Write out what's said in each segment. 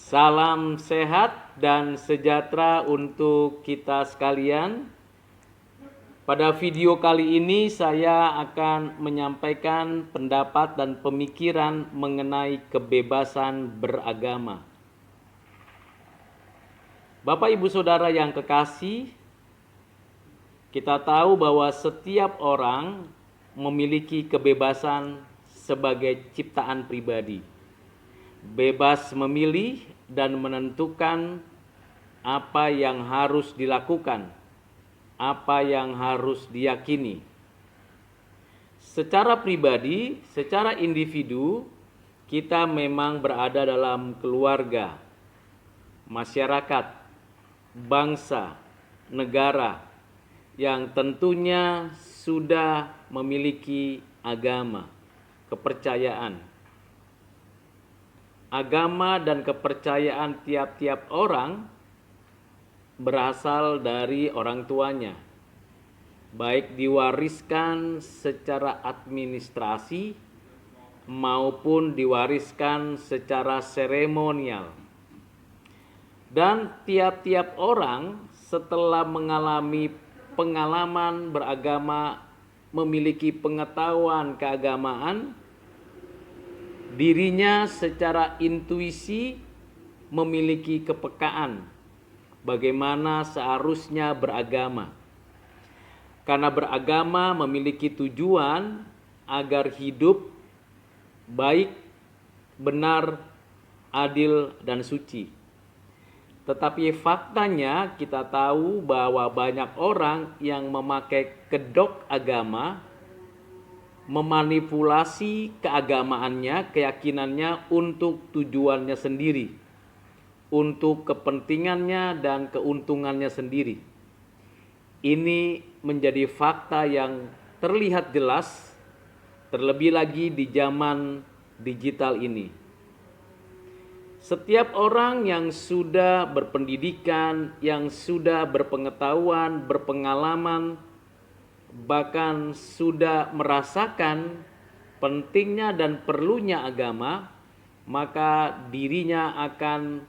Salam sehat dan sejahtera untuk kita sekalian. Pada video kali ini saya akan menyampaikan pendapat dan pemikiran mengenai kebebasan beragama. Bapak Ibu Saudara yang kekasih, kita tahu bahwa setiap orang memiliki kebebasan sebagai ciptaan pribadi. Bebas memilih dan menentukan apa yang harus dilakukan, apa yang harus diyakini. Secara pribadi, secara individu, kita memang berada dalam keluarga, masyarakat, bangsa, negara yang tentunya sudah memiliki agama, kepercayaan. Agama dan kepercayaan tiap-tiap orang berasal dari orang tuanya, baik diwariskan secara administrasi maupun diwariskan secara seremonial. Dan tiap-tiap orang setelah mengalami pengalaman beragama, memiliki pengetahuan keagamaan, dirinya secara intuisi memiliki kepekaan bagaimana seharusnya beragama. Karena beragama memiliki tujuan agar hidup baik, benar, adil, dan suci. Tetapi faktanya kita tahu bahwa banyak orang yang memakai kedok agama, memanipulasi keagamaannya, keyakinannya untuk tujuannya sendiri, untuk kepentingannya dan keuntungannya sendiri. Ini menjadi fakta yang terlihat jelas, terlebih lagi di zaman digital ini. Setiap orang yang sudah berpendidikan, yang sudah berpengetahuan, berpengalaman, bahkan sudah merasakan pentingnya dan perlunya agama, maka dirinya akan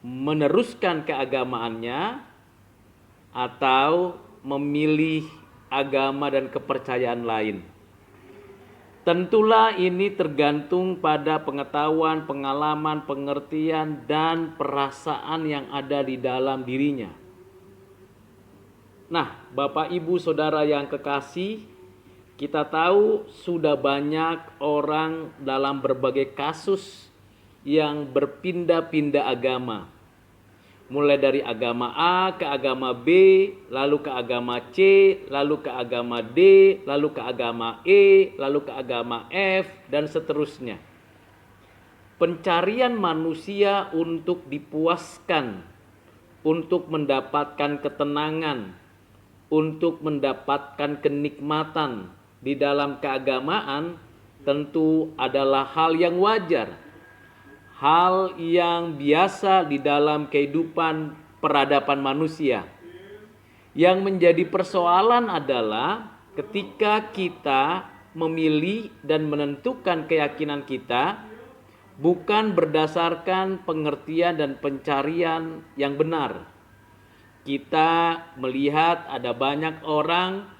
meneruskan keagamaannya atau memilih agama dan kepercayaan lain. Tentulah ini tergantung pada pengetahuan, pengalaman, pengertian, dan perasaan yang ada di dalam dirinya. Nah, Bapak Ibu Saudara yang kekasih, kita tahu sudah banyak orang dalam berbagai kasus yang berpindah-pindah agama. Mulai dari agama A ke agama B, lalu ke agama C, lalu ke agama D, lalu ke agama E, lalu ke agama F, dan seterusnya. Pencarian manusia untuk dipuaskan, untuk mendapatkan ketenangan, untuk mendapatkan kenikmatan di dalam keagamaan tentu adalah hal yang wajar, hal yang biasa di dalam kehidupan peradaban manusia. Yang menjadi persoalan adalah ketika kita memilih dan menentukan keyakinan kita bukan berdasarkan pengertian dan pencarian yang benar. Kita melihat ada banyak orang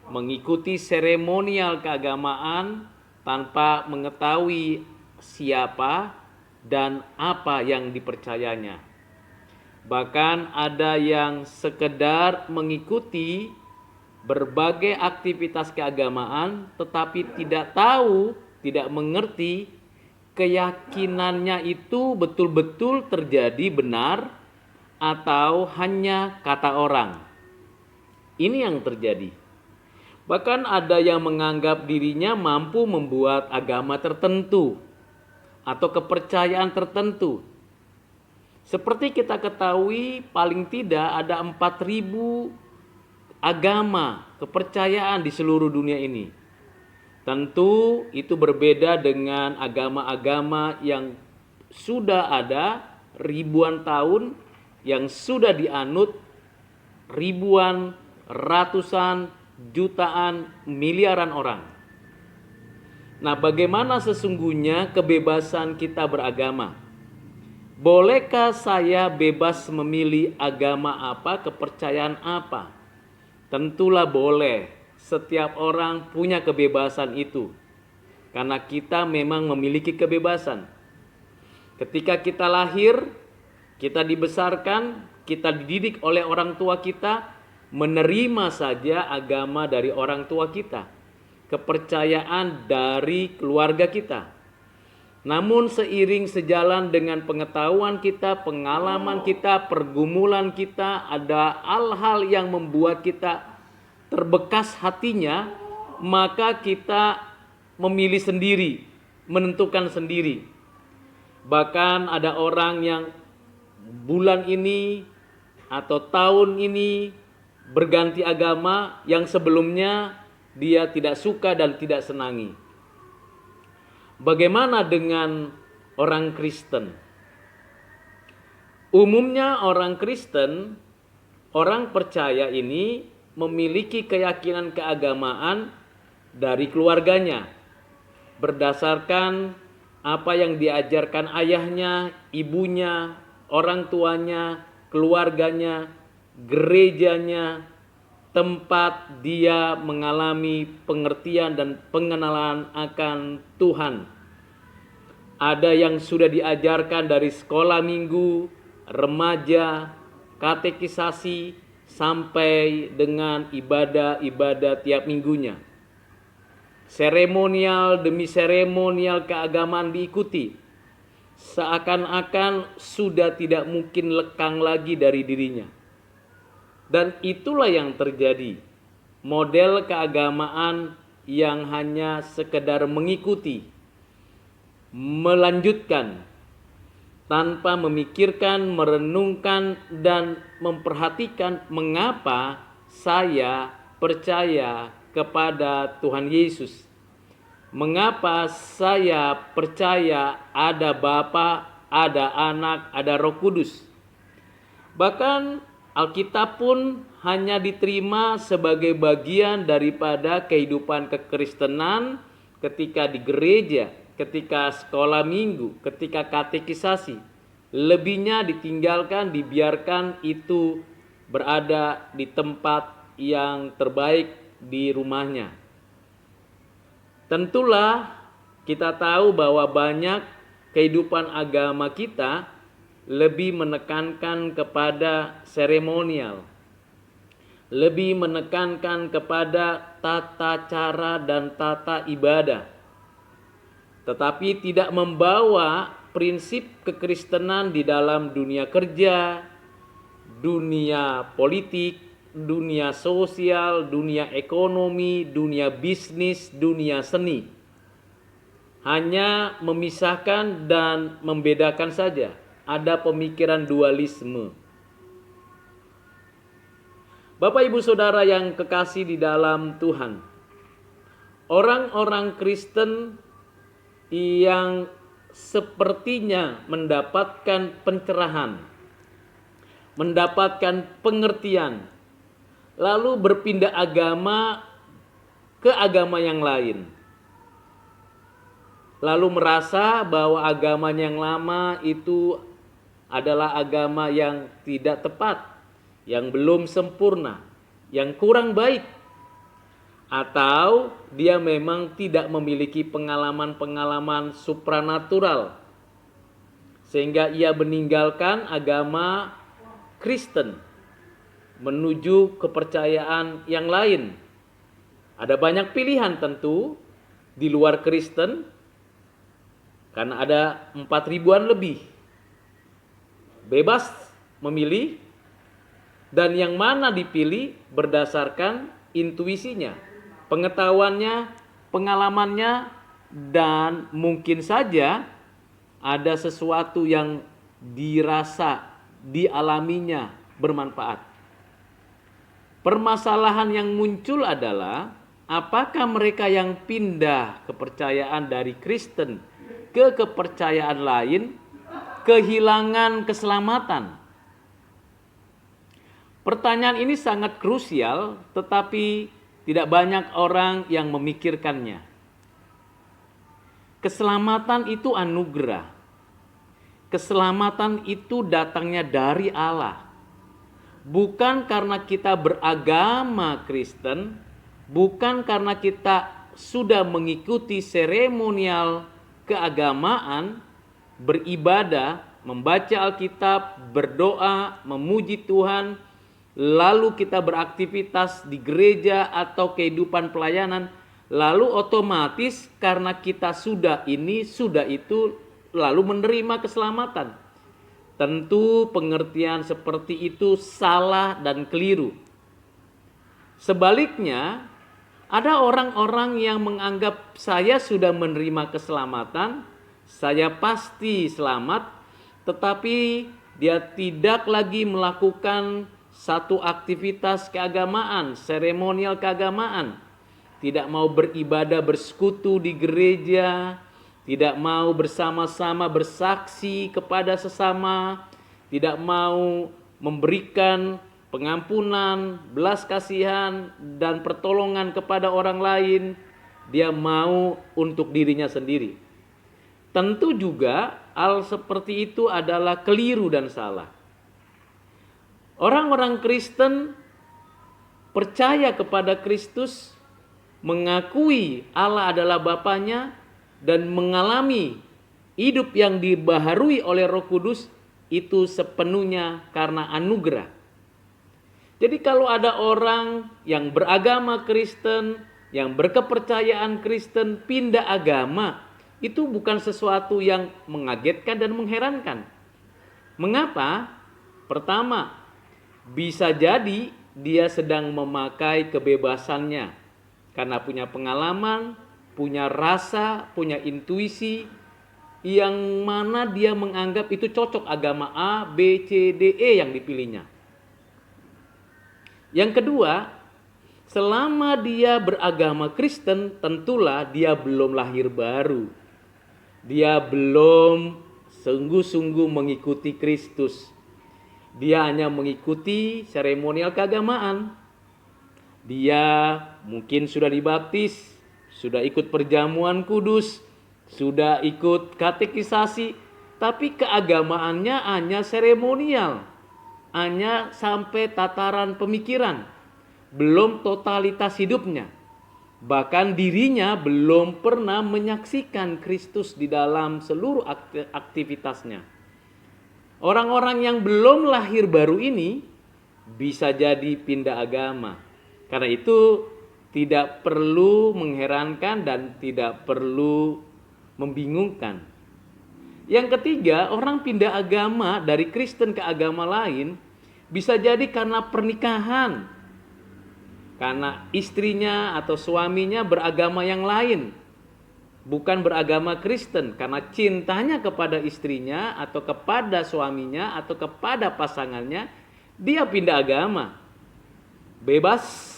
mengikuti seremonial keagamaan tanpa mengetahui siapa dan apa yang dipercayanya. Bahkan ada yang sekedar mengikuti berbagai aktivitas keagamaan tetapi tidak tahu, tidak mengerti keyakinannya itu betul-betul terjadi benar atau hanya kata orang. Ini yang terjadi. Bahkan ada yang menganggap dirinya mampu membuat agama tertentu atau kepercayaan tertentu. Seperti kita ketahui, paling tidak ada 4.000 agama, kepercayaan di seluruh dunia ini. Tentu itu berbeda dengan agama-agama yang sudah ada ribuan tahun, yang sudah dianut ribuan, ratusan, jutaan, miliaran orang. Nah, bagaimana sesungguhnya kebebasan kita beragama? Bolehkah saya bebas memilih agama apa, kepercayaan apa? Tentulah boleh. Setiap orang punya kebebasan itu. Karena kita memang memiliki kebebasan. Ketika kita lahir, kita dibesarkan, kita dididik oleh orang tua kita, menerima saja agama dari orang tua kita, kepercayaan dari keluarga kita. Namun seiring sejalan dengan pengetahuan kita, pengalaman kita, pergumulan kita, ada hal-hal yang membuat kita terbekas hatinya, maka kita memilih sendiri, menentukan sendiri. Bahkan ada orang yang bulan ini atau tahun ini berganti agama yang sebelumnya dia tidak suka dan tidak senangi. Bagaimana dengan orang Kristen? Umumnya orang Kristen, orang percaya ini memiliki keyakinan keagamaan dari keluarganya, berdasarkan apa yang diajarkan ayahnya, ibunya, orang tuanya, keluarganya, gerejanya, tempat dia mengalami pengertian dan pengenalan akan Tuhan. Ada yang sudah diajarkan dari sekolah minggu, remaja, katekisasi, sampai dengan ibadah-ibadah tiap minggunya. Seremonial demi seremonial keagamaan diikuti, seakan-akan sudah tidak mungkin lekang lagi dari dirinya. Dan itulah yang terjadi, model keagamaan yang hanya sekedar mengikuti, melanjutkan, tanpa memikirkan, merenungkan, dan memperhatikan mengapa saya percaya kepada Tuhan Yesus. Mengapa saya percaya ada Bapa, ada Anak, ada Roh Kudus. Bahkan Alkitab pun hanya diterima sebagai bagian daripada kehidupan kekristenan ketika di gereja, ketika sekolah minggu, ketika katekisasi. Lebihnya ditinggalkan, dibiarkan itu berada di tempat yang terbaik di rumahnya. Tentulah kita tahu bahwa banyak kehidupan agama kita lebih menekankan kepada seremonial, lebih menekankan kepada tata cara dan tata ibadah, tetapi tidak membawa prinsip kekristenan di dalam dunia kerja, dunia politik, dunia sosial, dunia ekonomi, dunia bisnis, dunia seni. Hanya memisahkan dan membedakan saja. Ada pemikiran dualisme. Bapak Ibu Saudara yang kekasih di dalam Tuhan, orang-orang Kristen yang sepertinya mendapatkan pencerahan, mendapatkan pengertian, lalu berpindah agama ke agama yang lain, lalu merasa bahwa agama yang lama itu adalah agama yang tidak tepat, yang belum sempurna, yang kurang baik, atau dia memang tidak memiliki pengalaman-pengalaman supranatural sehingga ia meninggalkan agama Kristen menuju kepercayaan yang lain. Ada banyak pilihan tentu di luar Kristen, karena ada 4.000-an lebih. Bebas memilih, dan yang mana dipilih berdasarkan intuisinya, pengetahuannya, pengalamannya, dan mungkin saja ada sesuatu yang dirasa, dialaminya bermanfaat. Permasalahan yang muncul adalah apakah mereka yang pindah kepercayaan dari Kristen ke kepercayaan lain kehilangan keselamatan? Pertanyaan ini sangat krusial, tetapi tidak banyak orang yang memikirkannya. Keselamatan itu anugerah keselamatan itu datangnya dari Allah. Bukan karena kita beragama Kristen, bukan karena kita sudah mengikuti seremonial keagamaan, beribadah, membaca Alkitab, berdoa, memuji Tuhan, lalu kita beraktivitas di gereja atau kehidupan pelayanan, lalu otomatis karena kita sudah ini, sudah itu, lalu menerima keselamatan. Tentu pengertian seperti itu salah dan keliru. Sebaliknya, ada orang-orang yang menganggap saya sudah menerima keselamatan, saya pasti selamat, tetapi dia tidak lagi melakukan satu aktivitas keagamaan, seremonial keagamaan. Tidak mau beribadah bersekutu di gereja, tidak mau bersama-sama bersaksi kepada sesama, tidak mau memberikan pengampunan, belas kasihan, dan pertolongan kepada orang lain. Dia mau untuk dirinya sendiri. Tentu juga hal seperti itu adalah keliru dan salah. Orang-orang Kristen percaya kepada Kristus, mengakui Allah adalah Bapanya, dan mengalami hidup yang dibaharui oleh Roh Kudus, itu sepenuhnya karena anugerah. Jadi kalau ada orang yang beragama Kristen, yang berkepercayaan Kristen, pindah agama, itu bukan sesuatu yang mengagetkan dan mengherankan. Mengapa? Pertama, bisa jadi dia sedang memakai kebebasannya karena punya pengalaman, punya rasa, punya intuisi, yang mana dia menganggap itu cocok agama A, B, C, D, E yang dipilihnya. Yang kedua, selama dia beragama Kristen, tentulah dia belum lahir baru. Dia belum sungguh-sungguh mengikuti Kristus. Dia hanya mengikuti seremonial keagamaan. Dia mungkin sudah dibaptis, sudah ikut perjamuan kudus, sudah ikut katekisasi, tapi keagamaannya hanya seremonial, hanya sampai tataran pemikiran, belum totalitas hidupnya. Bahkan dirinya belum pernah menyaksikan Kristus di dalam seluruh aktivitasnya. Orang-orang yang belum lahir baru ini bisa jadi pindah agama. Karena itu tidak perlu mengherankan dan tidak perlu membingungkan. Yang ketiga, orang pindah agama dari Kristen ke agama lain bisa jadi karena pernikahan. Karena istrinya atau suaminya beragama yang lain, bukan beragama Kristen. Karena cintanya kepada istrinya atau kepada suaminya atau kepada pasangannya, dia pindah agama. Bebas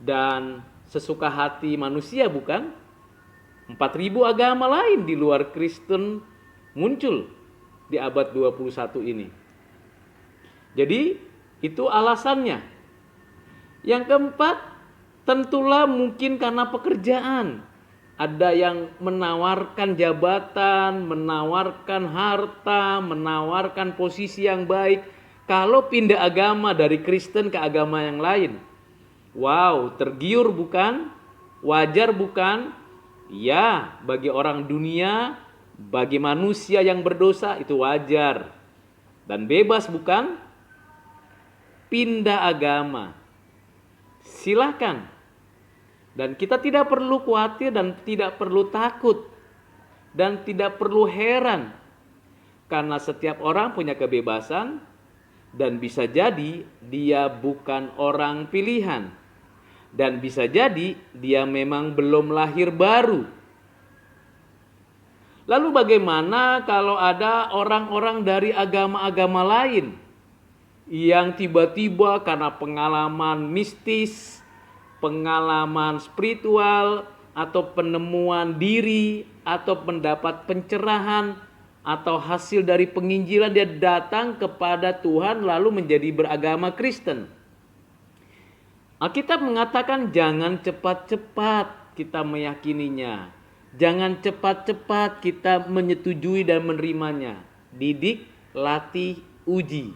dan sesuka hati manusia, bukan? 4.000 agama lain di luar Kristen muncul di abad 21 ini. Jadi itu alasannya. Yang keempat, tentulah mungkin karena pekerjaan. Ada yang menawarkan jabatan, menawarkan harta, menawarkan posisi yang baik. Kalau pindah agama dari Kristen ke agama yang lain, wow, tergiur bukan? Wajar bukan? Ya, bagi orang dunia, bagi manusia yang berdosa itu wajar. Dan bebas bukan? Pindah agama. Silakan. Dan kita tidak perlu khawatir dan tidak perlu takut. Dan tidak perlu heran. Karena setiap orang punya kebebasan. Dan bisa jadi dia bukan orang pilihan. Dan bisa jadi dia memang belum lahir baru. Lalu bagaimana kalau ada orang-orang dari agama-agama lain yang tiba-tiba karena pengalaman mistis, pengalaman spiritual, atau penemuan diri, atau mendapat pencerahan, atau hasil dari penginjilan, dia datang kepada Tuhan lalu menjadi beragama Kristen. Alkitab mengatakan jangan cepat-cepat kita meyakininya. Jangan cepat-cepat kita menyetujui dan menerimanya. didik, latih, uji.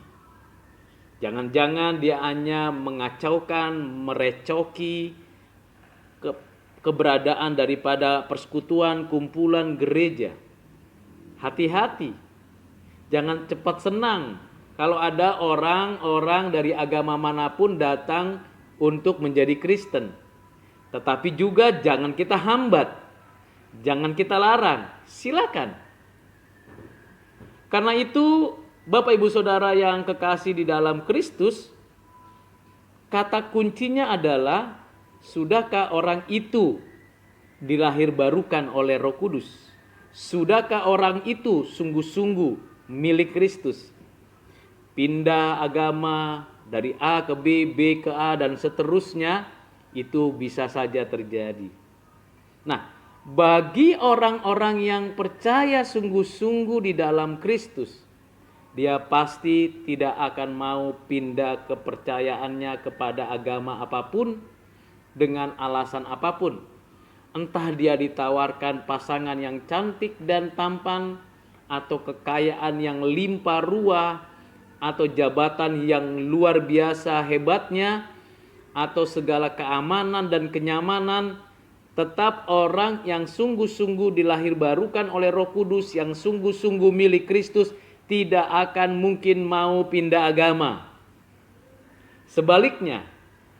Jangan-jangan dia hanya mengacaukan, merecoki keberadaan daripada persekutuan, kumpulan gereja. Hati-hati, jangan cepat senang kalau ada orang-orang dari agama manapun datang untuk menjadi Kristen. Tetapi juga jangan kita hambat, jangan kita larang, silakan. Karena itu, Bapak Ibu Saudara yang kekasih di dalam Kristus, kata kuncinya adalah, sudahkah orang itu dilahirbarukan oleh Roh Kudus? Sudahkah orang itu sungguh-sungguh milik Kristus? Pindah agama dari A ke B, B ke A, dan seterusnya, itu bisa saja terjadi. Nah, bagi orang-orang yang percaya sungguh-sungguh di dalam Kristus, dia pasti tidak akan mau pindah kepercayaannya kepada agama apapun dengan alasan apapun. Entah dia ditawarkan pasangan yang cantik dan tampan, atau kekayaan yang limpah ruah, atau jabatan yang luar biasa hebatnya, atau segala keamanan dan kenyamanan, tetap orang yang sungguh-sungguh dilahirbarukan oleh Roh Kudus, yang sungguh-sungguh milik Kristus, tidak akan mungkin mau pindah agama. Sebaliknya,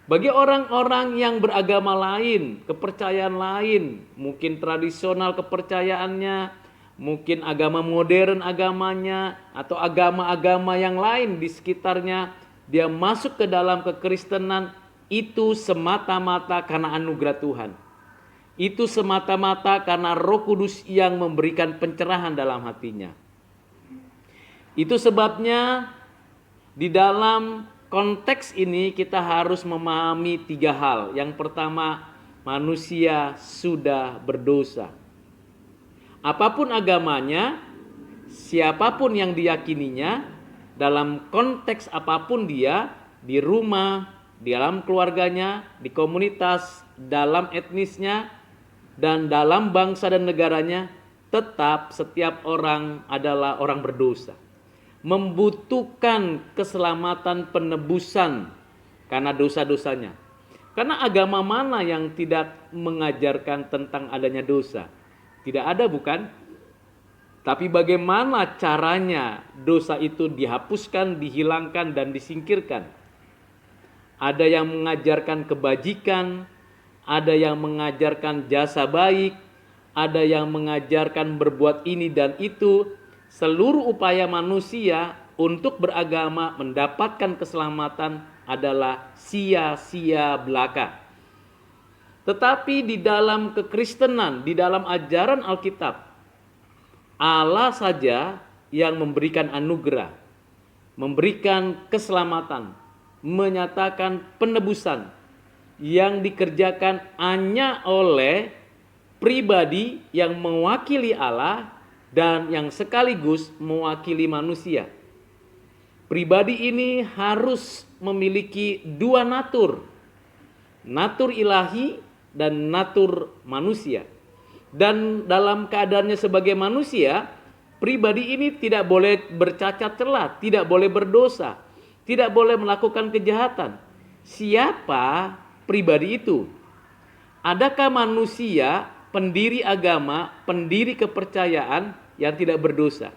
bagi orang-orang yang beragama lain, kepercayaan lain, mungkin tradisional kepercayaannya, mungkin agama modern agamanya, atau agama-agama yang lain di sekitarnya, dia masuk ke dalam kekristenan, itu semata-mata karena anugerah Tuhan. Itu semata-mata karena Roh Kudus yang memberikan pencerahan dalam hatinya. Itu sebabnya di dalam konteks ini kita harus memahami 3 hal. Yang pertama, manusia sudah berdosa. Apapun agamanya, siapapun yang diyakininya, dalam konteks apapun dia, di rumah, di dalam keluarganya, di komunitas, dalam etnisnya, dan dalam bangsa dan negaranya, tetap setiap orang adalah orang berdosa. Membutuhkan keselamatan penebusan karena dosa-dosanya. Karena agama mana yang tidak mengajarkan tentang adanya dosa? Tidak ada, bukan? Tapi bagaimana caranya dosa itu dihapuskan, dihilangkan, dan disingkirkan? Ada yang mengajarkan kebajikan, ada yang mengajarkan jasa baik, ada yang mengajarkan berbuat ini dan itu. Seluruh upaya manusia untuk beragama mendapatkan keselamatan adalah sia-sia belaka. Tetapi di dalam kekristenan, di dalam ajaran Alkitab, Allah saja yang memberikan anugerah, memberikan keselamatan, menyatakan penebusan yang dikerjakan hanya oleh pribadi yang mewakili Allah dan yang sekaligus mewakili manusia. Pribadi ini harus memiliki 2 natur, natur ilahi dan natur manusia. Dan dalam keadaannya sebagai manusia, pribadi ini tidak boleh bercacat celah, tidak boleh berdosa, tidak boleh melakukan kejahatan. Siapa pribadi itu? Adakah manusia, pendiri agama, pendiri kepercayaan yang tidak berdosa?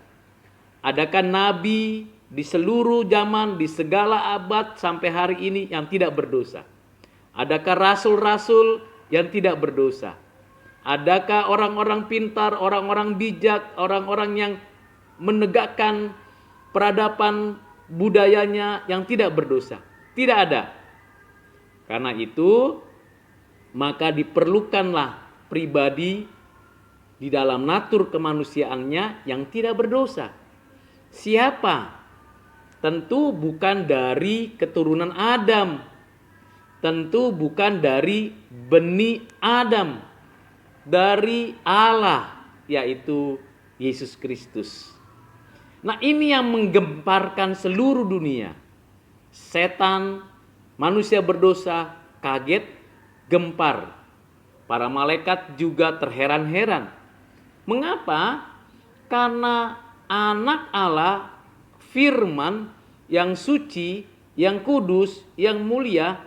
Adakah nabi di seluruh zaman, di segala abad sampai hari ini yang tidak berdosa? Adakah rasul-rasul yang tidak berdosa? Adakah orang-orang pintar, orang-orang bijak, orang-orang yang menegakkan peradaban budayanya yang tidak berdosa? Tidak ada. Karena itu, maka diperlukanlah pribadi di dalam natur kemanusiaannya yang tidak berdosa. Siapa? Tentu bukan dari keturunan Adam. Tentu bukan dari benih Adam. Dari Allah, yaitu Yesus Kristus. Nah, ini yang menggemparkan seluruh dunia. Setan, manusia berdosa, kaget, gempar. Para malaikat juga terheran-heran. Mengapa? Karena anak Allah, firman yang suci, yang kudus, yang mulia,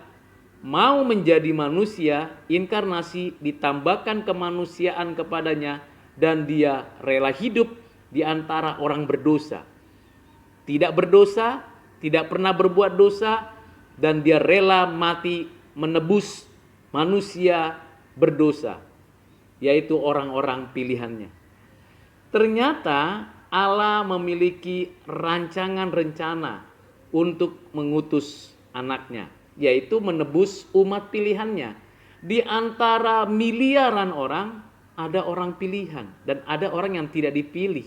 mau menjadi manusia, inkarnasi, ditambahkan kemanusiaan kepadanya, dan dia rela hidup di antara orang berdosa. Tidak berdosa, tidak pernah berbuat dosa, dan dia rela mati menebus manusia berdosa, yaitu orang-orang pilihannya. Ternyata Allah memiliki rancangan rencana untuk mengutus anaknya, yaitu menebus umat pilihannya. Di antara miliaran orang, ada orang pilihan dan ada orang yang tidak dipilih.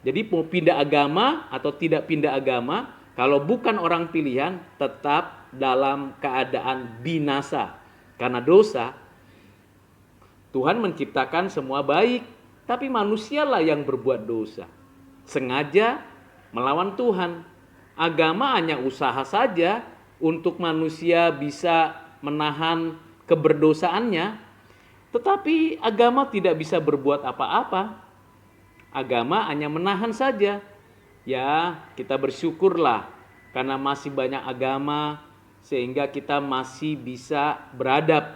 Jadi mau pindah agama atau tidak pindah agama, kalau bukan orang pilihan, tetap dalam keadaan binasa. Karena dosa, Tuhan menciptakan semua baik, tapi manusialah yang berbuat dosa. Sengaja melawan Tuhan. Agama hanya usaha saja untuk manusia bisa menahan keberdosaannya, tetapi agama tidak bisa berbuat apa-apa. Agama hanya menahan saja. Ya, kita bersyukurlah karena masih banyak agama sehingga kita masih bisa beradab,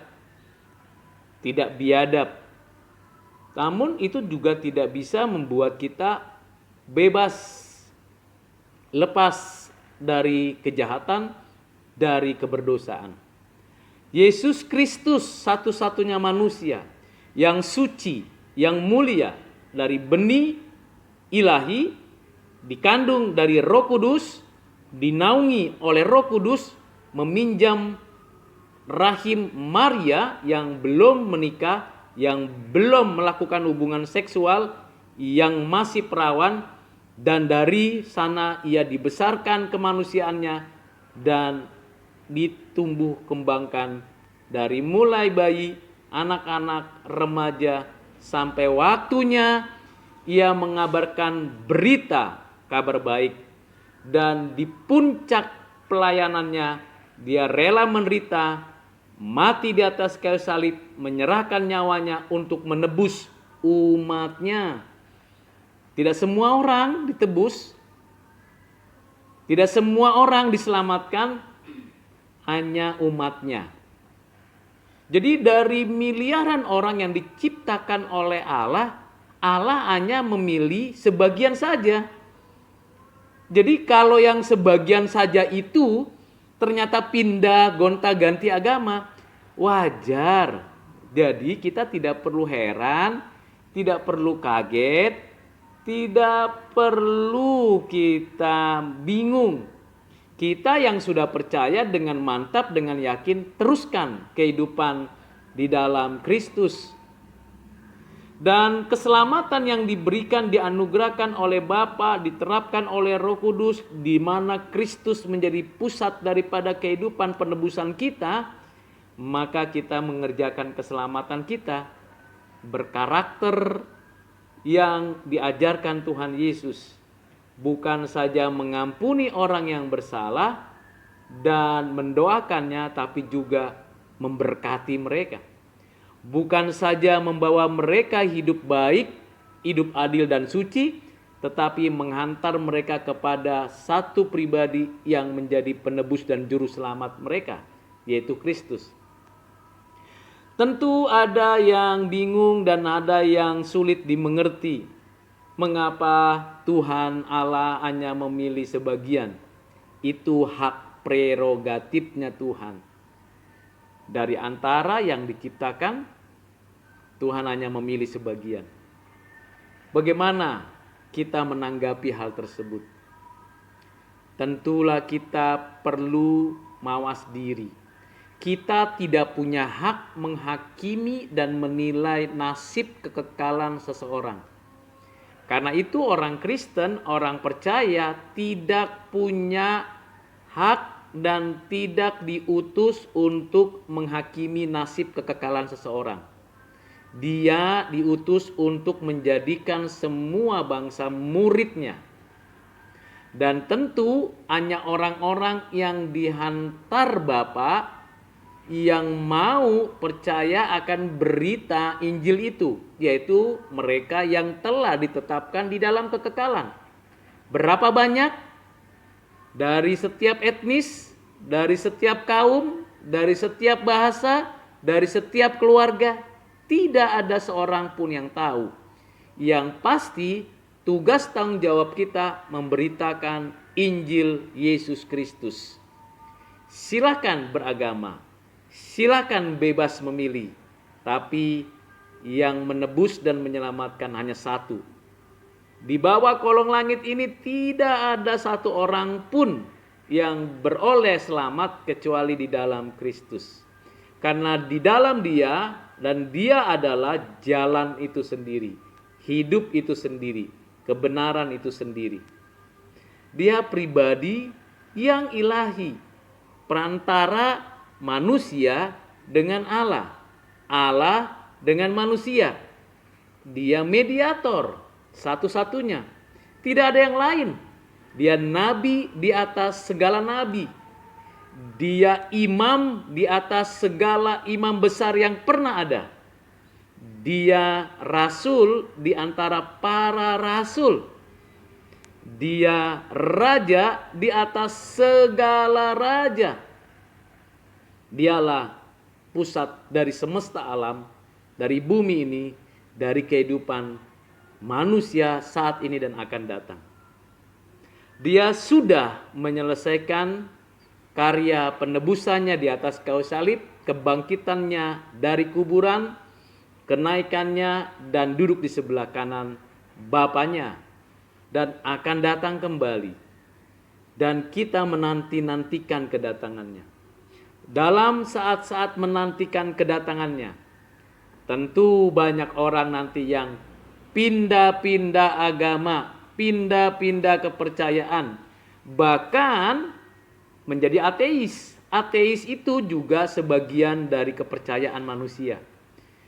tidak biadab. Namun itu juga tidak bisa membuat kita bebas, lepas dari kejahatan, dari keberdosaan. Yesus Kristus satu-satunya manusia yang suci, yang mulia, dari benih ilahi, dikandung dari Roh Kudus, dinaungi oleh Roh Kudus, meminjam rahim Maria yang belum menikah, yang belum melakukan hubungan seksual, yang masih perawan, dan dari sana ia dibesarkan kemanusiaannya dan ditumbuh kembangkan dari mulai bayi, anak-anak, remaja, sampai waktunya ia mengabarkan berita kabar baik. Dan di puncak pelayanannya dia rela menderita, mati di atas kayu salib, menyerahkan nyawanya untuk menebus umatnya. Tidak semua orang ditebus, tidak semua orang diselamatkan, hanya umatnya. Jadi dari miliaran orang yang diciptakan oleh Allah, Allah hanya memilih sebagian saja. Jadi kalau yang sebagian saja itu ternyata pindah gonta-ganti agama, wajar. Jadi kita tidak perlu heran, tidak perlu kaget, tidak perlu kita bingung. Kita yang sudah percaya dengan mantap, dengan yakin, teruskan kehidupan di dalam Kristus. Dan keselamatan yang diberikan, dianugerahkan oleh Bapa, diterapkan oleh Roh Kudus, di mana Kristus menjadi pusat daripada kehidupan penebusan kita, maka kita mengerjakan keselamatan kita berkarakter yang diajarkan Tuhan Yesus. Bukan saja mengampuni orang yang bersalah dan mendoakannya, tapi juga memberkati mereka. Bukan saja membawa mereka hidup baik, hidup adil dan suci, tetapi menghantar mereka kepada satu pribadi yang menjadi penebus dan juru selamat mereka, yaitu Kristus. Tentu ada yang bingung dan ada yang sulit dimengerti. Mengapa Tuhan Allah hanya memilih sebagian? Itu hak prerogatifnya Tuhan. Dari antara yang diciptakan, Tuhan hanya memilih sebagian. Bagaimana kita menanggapi hal tersebut? Tentulah kita perlu mawas diri. Kita tidak punya hak menghakimi dan menilai nasib kekekalan seseorang. Karena itu orang Kristen, orang percaya tidak punya hak dan tidak diutus untuk menghakimi nasib kekekalan seseorang. Dia diutus untuk menjadikan semua bangsa muridnya. Dan tentu hanya orang-orang yang dihantar Bapa, yang mau percaya akan berita Injil itu, yaitu mereka yang telah ditetapkan di dalam kekekalan. Berapa banyak? Dari setiap etnis, dari setiap kaum, dari setiap bahasa, dari setiap keluarga, tidak ada seorang pun yang tahu. Yang pasti, tugas tanggung jawab kita memberitakan Injil Yesus Kristus. Silakan beragama, silakan bebas memilih, tapi yang menebus dan menyelamatkan hanya satu. Di bawah kolong langit ini tidak ada satu orang pun yang beroleh selamat kecuali di dalam Kristus. Karena di dalam Dia, dan Dia adalah jalan itu sendiri, hidup itu sendiri, kebenaran itu sendiri. Dia pribadi yang ilahi, perantara manusia dengan Allah, Allah dengan manusia. Dia mediator satu-satunya, tidak ada yang lain. Dia nabi di atas segala nabi. Dia imam di atas segala imam besar yang pernah ada. Dia rasul di antara para rasul. Dia raja di atas segala raja. Dialah pusat dari semesta alam, dari bumi ini, dari kehidupan manusia saat ini dan akan datang. Dia sudah menyelesaikan karya penebusannya di atas kayu salib, kebangkitannya dari kuburan, kenaikannya dan duduk di sebelah kanan Bapanya, dan akan datang kembali. Dan kita menanti-nantikan kedatangannya. Dalam saat-saat menantikan kedatangannya, tentu banyak orang nanti yang pindah-pindah agama, pindah-pindah kepercayaan, bahkan menjadi ateis. Ateis itu juga sebagian dari kepercayaan manusia.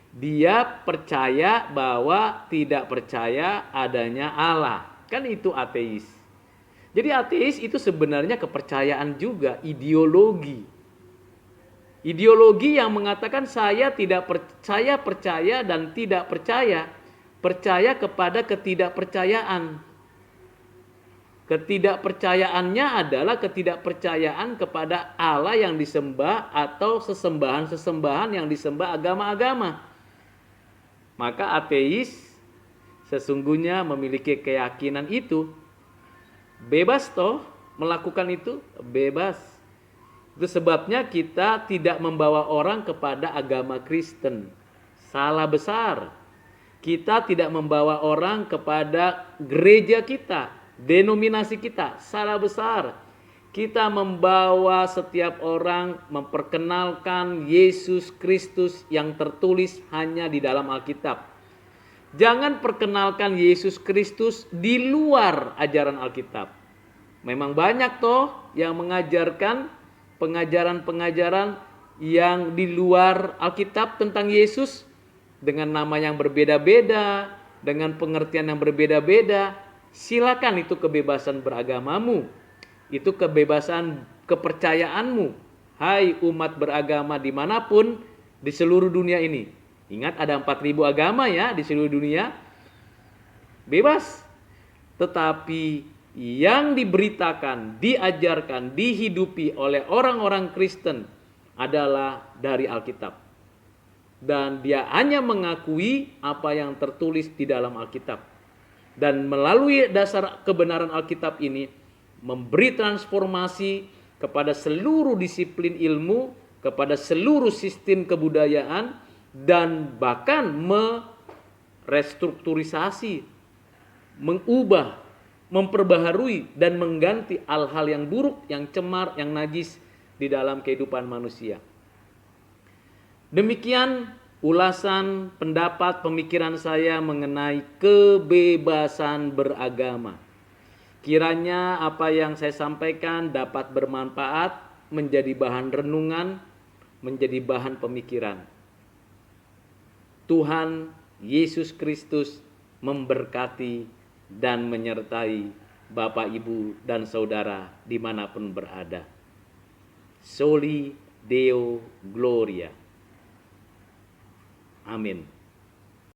Dia percaya bahwa tidak percaya adanya Allah. Kan itu ateis. Jadi ateis itu sebenarnya kepercayaan juga, ideologi. Ideologi yang mengatakan saya percaya dan tidak percaya. Percaya kepada ketidakpercayaan. Ketidakpercayaannya adalah ketidakpercayaan kepada Allah yang disembah atau sesembahan-sesembahan yang disembah agama-agama. Maka ateis sesungguhnya memiliki keyakinan itu. Bebas toh melakukan itu? Bebas. Itu sebabnya kita tidak membawa orang kepada agama Kristen. Salah besar. Kita tidak membawa orang kepada gereja kita, denominasi kita. Salah besar. Kita membawa setiap orang memperkenalkan Yesus Kristus yang tertulis hanya di dalam Alkitab. Jangan perkenalkan Yesus Kristus di luar ajaran Alkitab. Memang banyak toh yang mengajarkan pengajaran-pengajaran yang di luar Alkitab tentang Yesus, dengan nama yang berbeda-beda, dengan pengertian yang berbeda-beda. Silakan, itu kebebasan beragamamu. Itu kebebasan kepercayaanmu. Hai umat beragama dimanapun di seluruh dunia ini. Ingat ada 4.000 agama ya di seluruh dunia. Bebas. Tetapi yang diberitakan, diajarkan, dihidupi oleh orang-orang Kristen adalah dari Alkitab. Dan dia hanya mengakui apa yang tertulis di dalam Alkitab. Dan melalui dasar kebenaran Alkitab ini memberi transformasi kepada seluruh disiplin ilmu, kepada seluruh sistem kebudayaan, dan bahkan merestrukturisasi, mengubah, memperbaharui dan mengganti hal-hal yang buruk, yang cemar, yang najis di dalam kehidupan manusia. Demikian ulasan pendapat pemikiran saya mengenai kebebasan beragama. Kiranya apa yang saya sampaikan dapat bermanfaat, menjadi bahan renungan, menjadi bahan pemikiran. Tuhan Yesus Kristus memberkati dan menyertai Bapak, Ibu, dan Saudara dimanapun berada. Soli Deo Gloria. Amin.